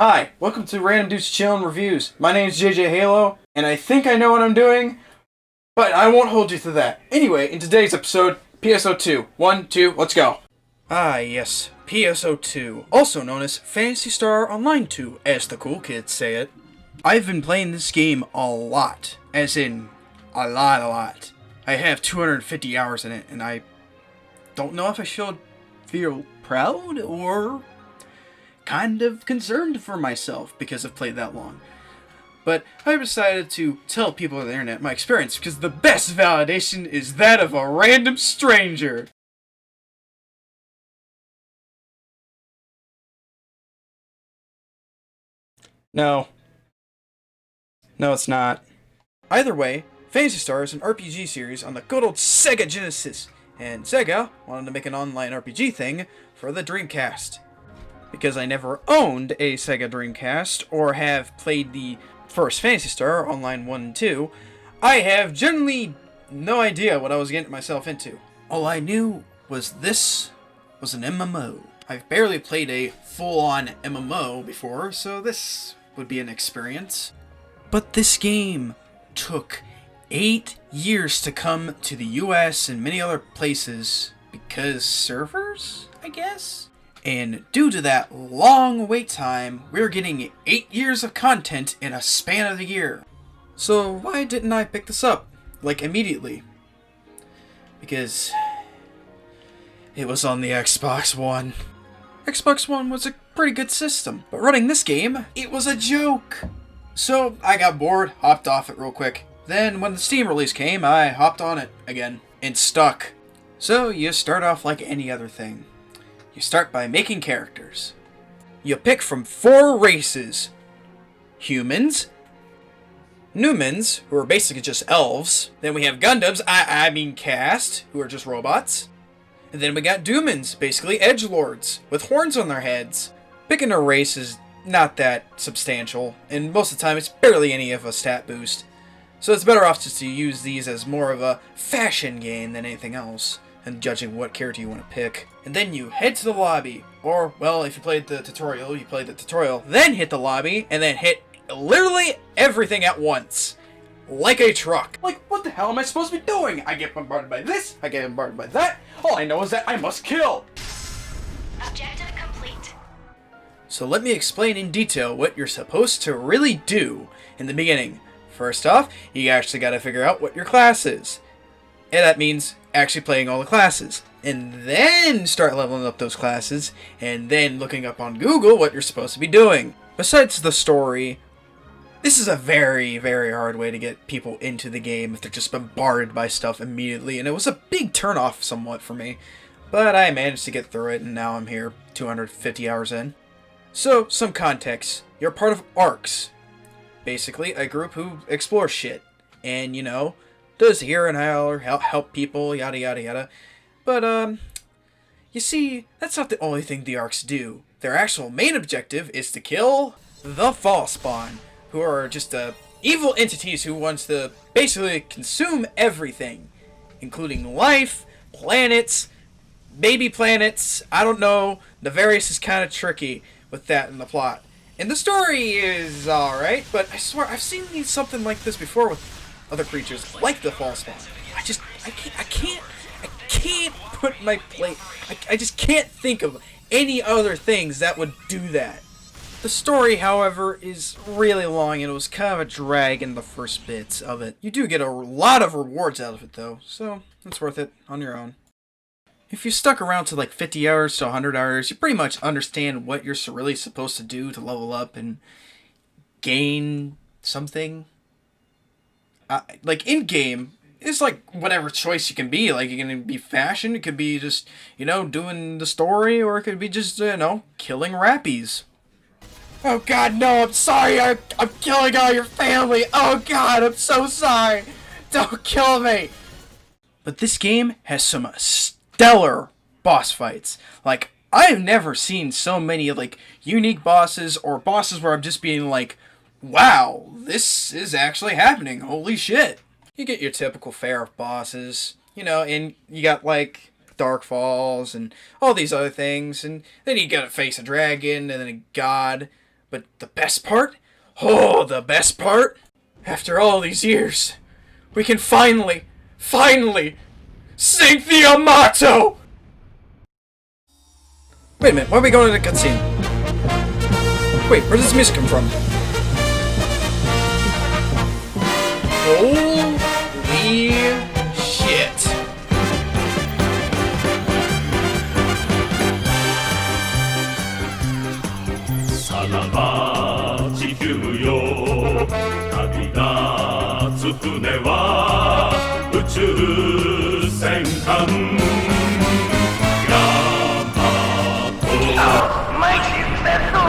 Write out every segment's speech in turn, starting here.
Hi, welcome to Random Dudes Chillin' Reviews. My name is JJ Halo, and I think I know what I'm doing, but I won't hold you to that. Anyway, in today's episode, PSO2. 1, 2, let's go. Ah, yes, PSO2, also known as Phantasy Star Online 2, as the cool kids say it. I've been playing this game a lot, as in, a lot. I have 250 hours in it, and I don't know if I should feel proud or kind of concerned for myself because I've played that long. But I decided to tell people on the internet my experience because the best validation is that of a random stranger. No, it's not. Either way, Phantasy Star is an RPG series on the good old SEGA Genesis, and SEGA wanted to make an online RPG thing for the Dreamcast. Because I never owned a Sega Dreamcast or have played the first Phantasy Star Online 1 and 2, I have generally no idea what I was getting myself into. All I knew was this was an MMO. I've barely played a full-on MMO before, so this would be an experience. But this game took 8 years to come to the US and many other places because servers, I guess? And due to that long wait time, we're getting 8 years of content in a span of a year. So why didn't I pick this up, like, immediately? Because it was on the Xbox One. Xbox One was a pretty good system, but running this game, it was a joke. So I got bored, hopped off it real quick. Then when the Steam release came, I hopped on it again, and stuck. So you start off like any other thing. You start by making characters. You pick from 4 races. Humans, Numens, who are basically just elves. Then we have Gundams, I mean cast, who are just robots. And then we got Doomans, basically edgelords, with horns on their heads. Picking a race is not that substantial, and most of the time it's barely any of a stat boost. So it's better off just to use these as more of a fashion game than anything else, and judging what character you want to pick. And then you head to the lobby, or, well, if you played the tutorial, you played the tutorial, then hit the lobby, and then hit literally everything at once. Like a truck. Like, what the hell am I supposed to be doing? I get bombarded by this, I get bombarded by that, all I know is that I must kill. Objective complete. So let me explain in detail what you're supposed to really do in the beginning. First off, you actually gotta figure out what your class is. And that means actually playing all the classes. And then start leveling up those classes, and then looking up on Google what you're supposed to be doing. Besides the story, this is a very, very hard way to get people into the game if they're just bombarded by stuff immediately, and it was a big turnoff somewhat for me. But I managed to get through it, and now I'm here 250 hours in. So, some context. You're part of ARCs. Basically, a group who explores shit. And, you know, does here and holler, help people, yada yada yada. But, you see, that's not the only thing the ARCs do. Their actual main objective is to kill the Fall Spawn, who are just evil entities who wants to basically consume everything, including life, planets, baby planets, I don't know. Nefarious is kind of tricky with that in the plot. And the story is alright, but I swear I've seen something like this before with other creatures, like the Fall Spawn. I can't put my plate. I just can't think of any other things that would do that. The story, however, is really long, and it was kind of a drag in the first bits of it. You do get a lot of rewards out of it, though, so it's worth it on your own. If you stuck around to like 50 hours to 100 hours, you pretty much understand what you're really supposed to do to level up and gain something. Like in-game, it's like whatever choice you can be. Like, you can be fashion, it could be just, you know, doing the story, or it could be just, you know, killing rappies. Oh god, no, I'm sorry, I'm killing all your family. Oh god, I'm so sorry. Don't kill me. But this game has some stellar boss fights. Like, I've never seen so many, like, unique bosses, or bosses where I'm just being like, wow, this is actually happening, holy shit. You get your typical fare of bosses, you know, and you got, like, Dark Falls and all these other things, and then you gotta face a dragon, and then a god. But the best part? Oh, the best part? After all these years, we can finally sing the Amato! Wait a minute, why are we going to the cutscene? Wait, where does this music come from? Holy shit. Salama 地球よ旅立つ船は宇宙戦艦ヤマト Mighty vessel!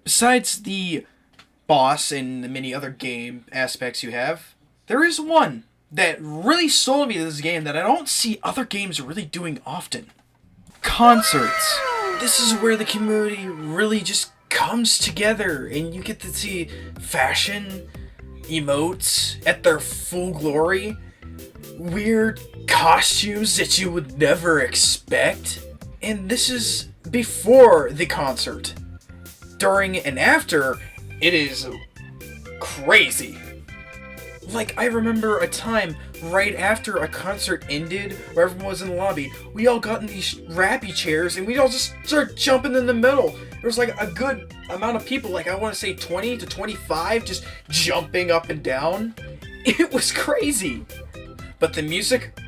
Besides the boss and the many other game aspects you have, there is one that really sold me to this game that I don't see other games really doing often. Concerts. This is where the community really just comes together and you get to see fashion, emotes at their full glory, weird costumes that you would never expect, and this is before the concert. During and after, it is crazy. Like, I remember a time right after a concert ended, where everyone was in the lobby, we all got in these rappy chairs and we all just started jumping in the middle. There was like a good amount of people, like I want to say 20 to 25, just jumping up and down. It was crazy. But the music,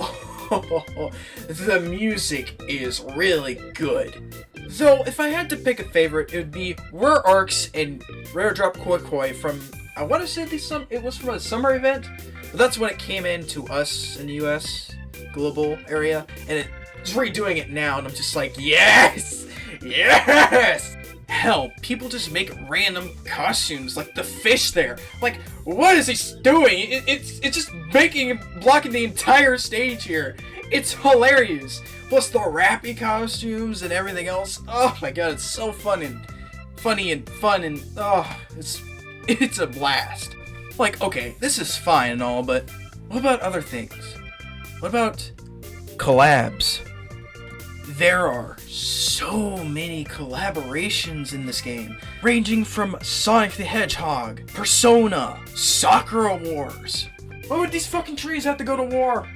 the music is really good. Though, if I had to pick a favorite, it would be Rare Arcs and Rare Drop Koi Koi from, I want to say it was from a summer event, but that's when it came in to us in the US, global area, and it's redoing it now, and I'm just like, yes! Yes! Hell, people just make random costumes, like the fish there. Like, what is he doing? It's just blocking the entire stage here. It's hilarious. Plus the rappy costumes and everything else. Oh my god, it's so funny and fun and oh, it's a blast. Like, okay, this is fine and all, but what about other things? What about collabs? There are so many collaborations in this game, ranging from Sonic the Hedgehog, Persona, Sakura Wars. Why would these fucking trees have to go to war?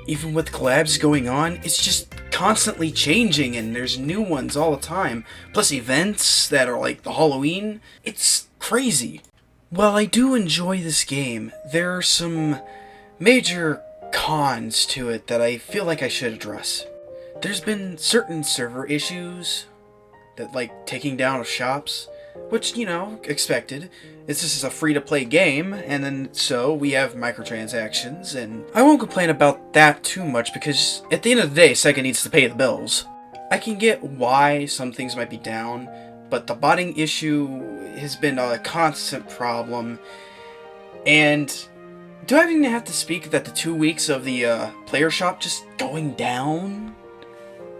Even with collabs going on, it's just constantly changing and there's new ones all the time. Plus events that are like the Halloween. It's crazy. While I do enjoy this game, there are some major cons to it that I feel like I should address. There's been certain server issues that like taking down of shops, which, you know, expected. This is a free-to-play game, and then so we have microtransactions, and I won't complain about that too much because at the end of the day, SEGA needs to pay the bills. I can get why some things might be down, but the botting issue has been a constant problem, and do I even have to speak that the 2 weeks of the player shop just going down?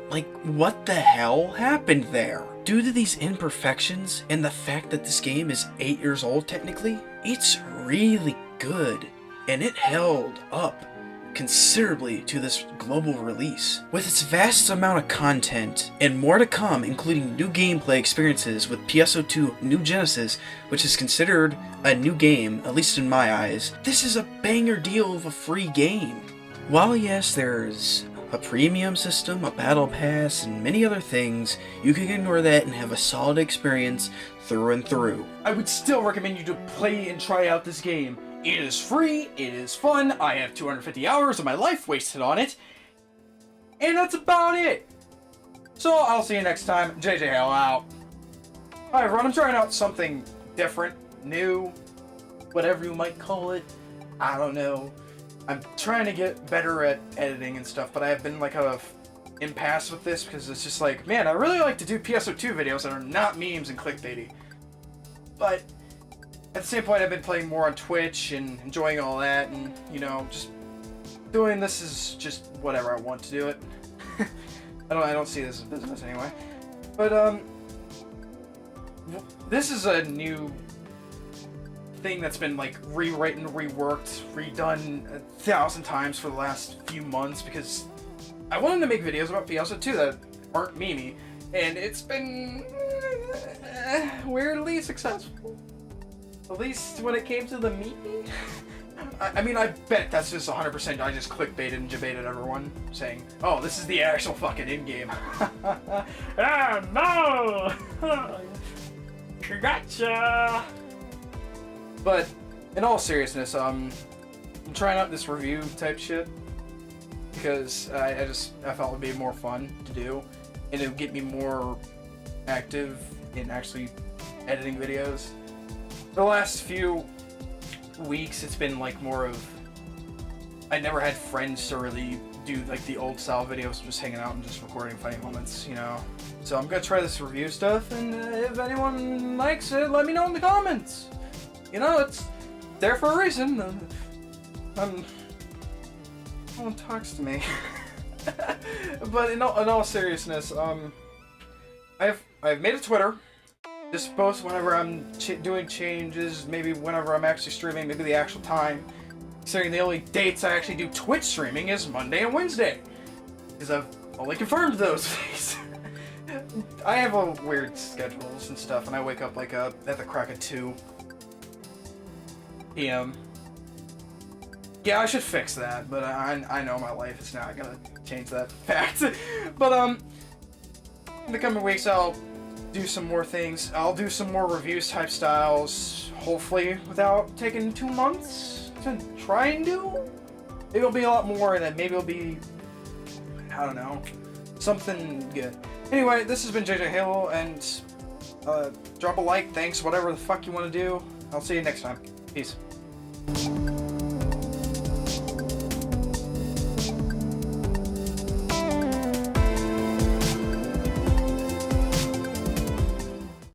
Like, what the hell happened there? Due to these imperfections and the fact that this game is 8 years old technically, it's really good, and it held up considerably to this global release. With its vast amount of content, and more to come, including new gameplay experiences with PSO2 New Genesis, which is considered a new game, at least in my eyes, this is a banger deal of a free game. While yes, there's a premium system, a battle pass, and many other things, you can ignore that and have a solid experience through and through. I would still recommend you to play and try out this game. It is free, it is fun, I have 250 hours of my life wasted on it, and that's about it. So I'll see you next time. JJ Hell out. Hi everyone, I'm trying out something different, new, whatever you might call it. I don't know. I'm trying to get better at editing and stuff, but I have been like kind of impasse with this because it's just like, man, I really like to do PSO2 videos that are not memes and clickbaity. But at the same point, I've been playing more on Twitch and enjoying all that, and you know, just doing this is just whatever I want to do it. I don't see this as business anyway. But this is a new thing that's been like rewritten, reworked, redone 1,000 times for the last few months because I wanted to make videos about Phantasy 2 that aren't memey, and it's been weirdly successful. At least when it came to the meme. I mean, I bet that's just 100%. I just clickbaited and debated everyone, saying, "Oh, this is the actual fucking in-game." Ah, no! Gotcha! But in all seriousness, I'm trying out this review type shit because I felt it would be more fun to do, and it would get me more active in actually editing videos. The last few weeks, it's been like more of I never had friends to really do like the old style videos, just hanging out and just recording funny moments, you know. So I'm gonna try this review stuff, and if anyone likes it, let me know in the comments. You know, it's there for a reason. No one talks to me. But in all seriousness, I've made a Twitter. Just post whenever I'm doing changes, maybe whenever I'm actually streaming, maybe the actual time. Considering the only dates I actually do Twitch streaming is Monday and Wednesday. Because I've only confirmed those days. I have a weird schedules and stuff, and I wake up like at the crack of 2 p.m. Yeah, I should fix that, but I know my life is not gonna change that fact. But in the coming weeks I'll do some more things. I'll do some more reviews type styles, hopefully without taking 2 months to try and do. Maybe it'll be a lot more, and then maybe it'll be, I don't know, something good. Anyway, this has been JJ Halo, and drop a like, thanks, whatever the fuck you want to do. I'll see you next time. Peace.